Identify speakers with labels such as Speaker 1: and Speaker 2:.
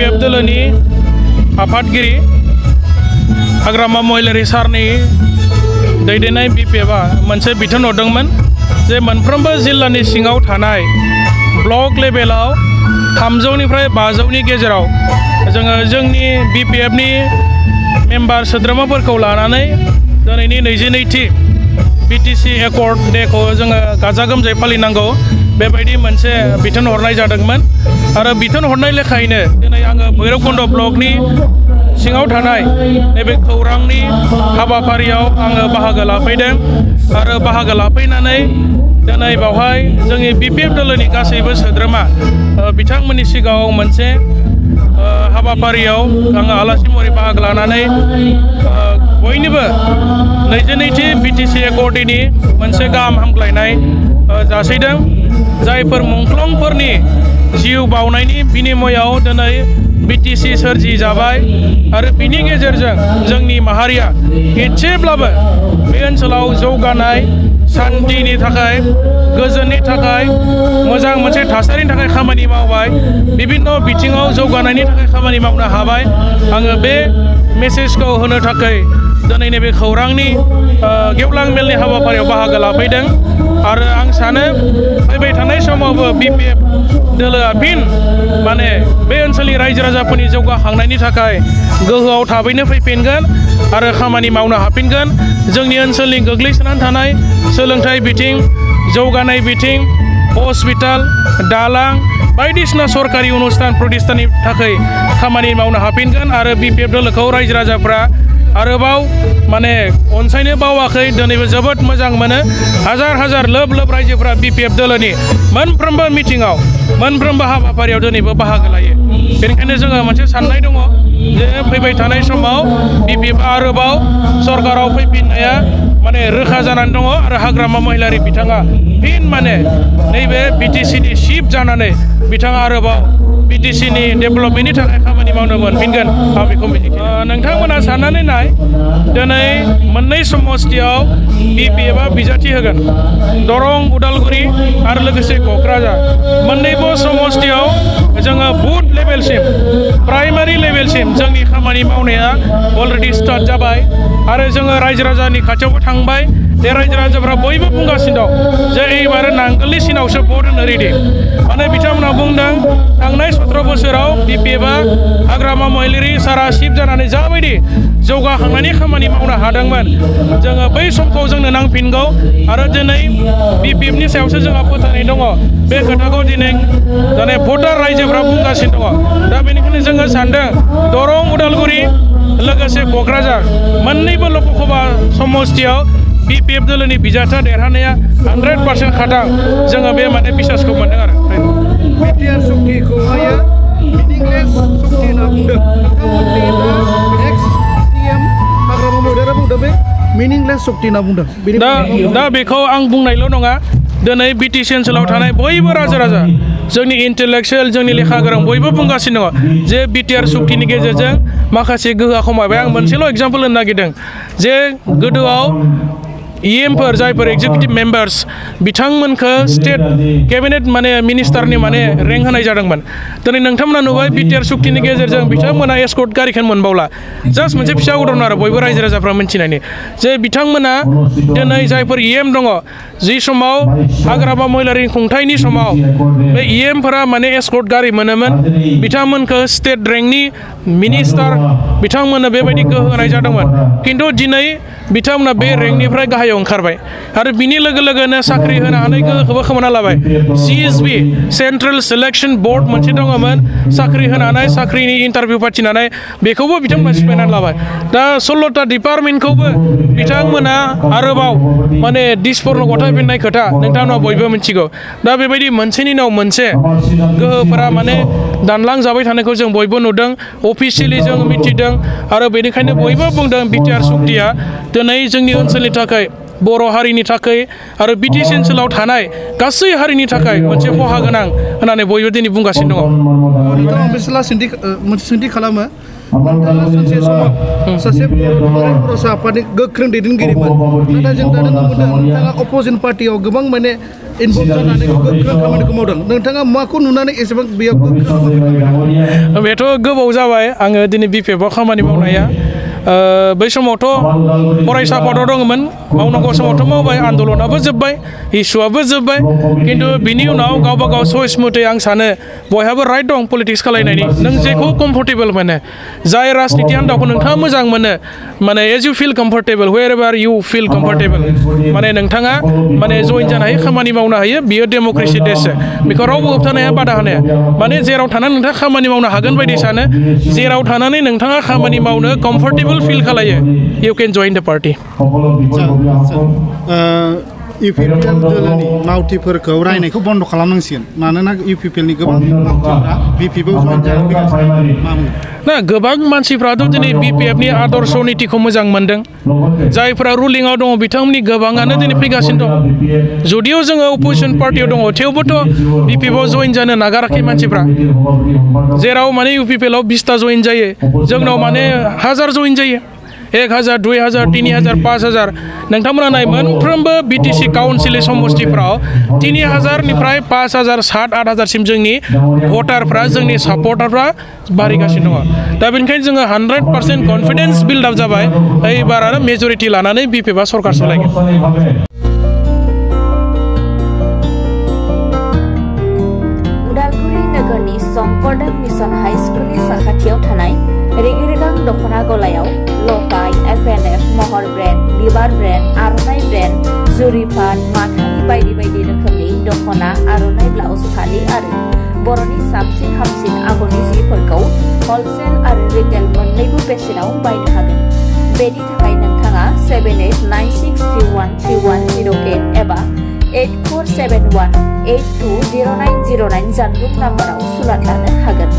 Speaker 1: BPF दोलोनि आफादगिरि हाग्रामा महिलारि सारनि दैदेननाय BPF मोनसे बिथोन हरदोंमोन जे मोनफ्रोमबो जिल्लानि सिङाव थानाय ब्लक लेभेलाव 300निफ्राय 500नि गेजेराव जोङो जोंनि BPF नि मेम्बार सोद्रोमाफोरखौ लानानै दिनैनि 22थि BTC एकर्ड डेखौ जोङो गाजा गोमजायै फालिनांगौ बेबायदि मोनसे बिथोन हरनाय जादोंमोन आरो बिथोन हरनाय लेखायैनो दिनै आङो भैरबकुन्द ब्लकनि सिङाव थानाय नैबे खौरांनि हाबाफारियाव आङो बाहागो लाफैदों आरो बाहागो लाफैनानै दिनै बावहाय जोंनि BPF दोलोनि गासैबो सोद्रोमा बिथांमोननि सिगाङाव मोनसे हाबाफारियाव आङो आलासि महरै बाहागो लानानै बयनिबो 22थि BTC एकर्डनि मोनसे गाहाम हामग्लायनाय जासिदों जायफोर मुंख्लंफोरनि जिउ बावनायनि बिनिमयाव दिनै BTC सोरजि जाबाय आरो बिनि गेजेरजों जोंनि माहारिया एसेब्लाबो बे ओनसोलाव जौगानाय शान्तिनि थाखाय गोजोननि थाखाय मोजां मोनसे थासारिनि थाखाय खामानि मावबाय बिभिन्न बिथिङाव जौगानायनि थाखाय खामानि मावनो हाबाय आङो बे मेसेजखौ होनो थाखाय दिनै नैबे खौरांनि गेवलां मेलनि हाबाफारियाव बाहागो लाफैदों आरो आं सानो फैबाय थानाय समावबो BPF दोलोआ फिन माने बे ओनसोलनि रायजो राजाफोरनि जौगाखांनायनि थाखाय गोहोआव थाबैनो फैफिनगोन आरो खामानि मावनो हाफिनगोन जोंनि ओनसोलनि गोग्लैसोनानै थानाय सोलोंथाइ बिथिं जौगानाय बिथिं हस्पिटाल दालां बायदिसिना सरकारि अनुस्थान प्रतिष्ठाननि थाखाय खामानि मावनो हाफिनगोन आरो BPF दोलोखौ रायजो राजाफ्रा आरोबाव माने अनसायनो बावाखै दिनैबो जोबोद मोजां मोनो हाजार हाजार लोब लोब रायजोफ्रा BPF दोलोनि मोनफ्रोमबो मिटिङाव मोनफ्रोमबो हाबाफारियाव दिनैबो बाहागो लायो बेनिखायनो जोङो मोनसे साननाय दङ जे फैबाय थानाय समाव BPF आरोबाव सरकाराव फैफिननाया माने रोखा जानानै दङ आरो हाग्रामा महिलारि बिथाङा फिन माने नैबे BTCनि चिफ जानानै बिथाङा आरोबाव BTCनि डेभेलपमेन्टनि थाखाय खामानि मावनो मोनफिनगोन आं बेखौ मिजिंथियो नोंथांमोना साननानै नाय दिनै मोननै समस्थियाव BPFआ बिजाथि होगोन दरं उदालगुरि आरो लोगोसे क'क्राझार मोननैबो समस्थियाव जोङो बुथ लेभेलसिम प्राइमारि लेभेलसिम जोंनि खामानि मावनाया अलरेडि स्टार्ट जाबाय आरो जोङो रायजो राजानि खाथियावबो थांबाय बे रायजो राजाफ्रा बयबो बुंगासिनो दं जे एबार नांगोलनि सिनावसो भट होनो रेडि माने बिथांमोना बुंदों थांनाय 17 बोसोराव BPFआ हाग्रामा महिलारि सारा चिफ जानानै जाबायदि जौगाखांनायनि खामानि मावनो हादोंमोन जोङो बै समखौ जोंनो नांफिनगौ आरो दिनै BPFनि सायावसो जोंहा फोथायनाय दङ बे खोथाखौ दिनै जाने भटार रायजोफ्रा बुंगासिनो दङ दा बेनिखायनो जोङो सानदों दरं उदालगुरि लोगोसे क'क्राझार मोननैबो लकसभा समस्थियाव BPF दोलोनि बिजाथा देरहानाया 100% खाथां जोङो बे माने बिसासखौ मोनदों आरो
Speaker 2: BTR सक्तिखौहाय मिनिंलेस सक्ति होनना बुंदों नोंथांमोननि एक्स CM हाग्रामा महिलारिया बुंदों बे मिनिंलेस सक्ति होनना बुंदों
Speaker 1: दा बेखौ आं बुंनायल' नङा दिनै BTC ओनसोलाव थानाय बयबो रायजो राजा जोंनि इन्टेलेक्सुयेल जोंनि लेखा गोरों बयबो बुंगासिनो दङ जे BTR सक्तिनि गेजेरजों माखासे गोहोआ खमायबाय आं मोनसेल' एग्जाम्पल होनो नागिरदों जे गोदोआव EMफोर जायफोर एक्जिकिउटिभ मेम्बार्स बिथांमोनखौ स्टेट केबिनेट माने मिनिस्टारनि माने रेंक होनाय जादोंमोन दिनै नोंथांमोना नुबाय BTR सक्तिनि गेजेरजों बिथांमोना एस्कर्ट गारिखौनो मोनबावला जास्ट मोनसे फिसा उदाहरन आरो बयबो रायजो राजाफ्रा मिन्थिनायनि जे बिथांमोना दिनै जायफोर EM दङ जि समाव हाग्रामा महिलारि खुंथायनि समाव बे EMफोरा माने एस्कर्ट गारि मोनोमोन बिथांमोनखौ स्टेट रेंकनि मिनिस्टार बिथांमोननो बेबायदि गोहो होनाय जादोंमोन खिन्थु दिनै बिथांमोना बे रेंकनिफ्राय गाहायाव ओंखारबाय आरो बिनि लोगो लोगोनो साख्रि होनो हानाय गोहोखौबो खोमाना लाबाय CSB सेन्ट्रेल सिलेक्शन बोर्ड मोनसे दङमोन साख्रि होनानै साख्रिनि इन्टारभिउ फाथिनानै बेखौबो बिथांमोना सिफायनानै लाबाय दा 16टा डिपार्टमेन्टखौबो बिथांमोना आरोबाव माने दिसपुरनो गथायफिननाय खोथा नोंथांमोना बयबो मिथिगौ दा बेबायदि मोनसेनि उनाव मोनसे गोहोफोरा माने दानलांजाबाय थानायखौ जों बयबो नुदों अफिसियेलि जों मिथिदों आरो बेनिखायनो बयबो बुंदों BTR सक्तिया दिनै जोंनि ओनसोलनि थाखाय बर' हारिनि थाखाय आरो BTC ओनसोलाव थानाय गासै हारिनि थाखाय मोनसे खहा गोनां होननानै बयबो दिनै बुंगासिनो दङ
Speaker 2: मोनसे सोंथि खालामो नोंथाङा सानसे समाव सासे बर' आफादनि गोख्रों दैदेनगिरिमोन नाथाय जों दा नुनो मोनदों नोंथाङा अपोजिसन पार्टियाव गोबां माने इनभल्भ जानानै गोख्रों खामानिखौ मावदों नोंथाङा माखौ नुनानै एसेबां बेयाव गोख्रों खामानि
Speaker 1: बेथ' गोबाव जाबाय आङो दिनै BPF आव खामानि मावनाया बै समावथ' फरायसा आफादाव दङमोन मावनांगौ समावथ' मावबाय आन्दलनाबो जोब्बाय इसुआबो जोब्बाय खिन्थु बिनि उनाव गावबा गाव चइस मथे आं सानो बयहाबो राइट दं पलिटिक्स खालायनायनि नों जेखौ कम्फर्टेबल मोनो जाय राजनिति आन्दाखौ नोंथाङा मोजां मोनो माने as you feel comfortable wherever you feel comfortable माने नोंथाङा माने जइन जानो हायो खामानि मावनो हायो बियो डेम'क्रेसि देशसो बेखौ रावबो होबथानो हाया बादा होनो हाया माने जेराव थानानै नोंथाङा खामानि मावनो हागोन बायदि सानो जेराव थानानै नोंथाङा खामानि मावनो कम्फर्टेबल फिल खालायो इउ केन जइन द पार्टि
Speaker 2: UPPL दोलोनि मावथिफोरखौ रायनायखौ बन्द खालामनांसिगोन मानोना UPPLनि गोबां मावथिफोरा BPF आव जइन जानो फैगासिनो
Speaker 1: ना गोबां मानसिफ्राथ' दिनै BPFनि आदर्श नीतिखौ मोजां मोनदों जायफ्रा रुलिंआव दङ बिथांमोननि गोबाङानो दिनै फैगासिनो दं जुदिও जोङो अपोजिसन पार्टियाव दङ थेवबोथ' BPF आव जइन जानो नागाराखै मानसिफ्रा जेराव माने UPPL आव 20टा जइन जायो जोंनाव माने 1000 जइन जायो 1000 2000 3000 5000 नोंथांमोना नाय मोनफ्रोमबो BTC काउन्सिल समस्तिफ्राव 3000 निफ्राय 5000 7 8000 सिम जोंनि भटारफ्रा जोंनि सापर्टारफ्रा बारिगासिनो दङ दा बेनिखायनो जोङो 100% कन्फिडेन्स बिल्ड आप जाबाय एबार आरो मेजरिटी लानानै BPF आ सरकार सालायगोन
Speaker 3: उदालगुरि नगरनि शंकरदेव मिशन हाई स्कुलनि साखाथियाव थानाय रेगे-रेगां दख'ना गलायाव लफाय FNF महर ब्रेन्ड बिबार ब्रेन्ड आर'नाइ ब्रेन्ड जुरिपाट माथानि बायदि बायदि रोखोमनि दख'ना आर'नाइ ब्लाउस फालि आरो बर'नि साबसिन हामसिन आगरनि जिफोरखौ हलसेल आरो रिटेल मोन्नैबो बेसेनाव बायनो हागोन बेनि थाखाय नोंथाङा 7896313108 एबा 8471820909 जानबुं नाम्बाराव सुलाद लानो हागोन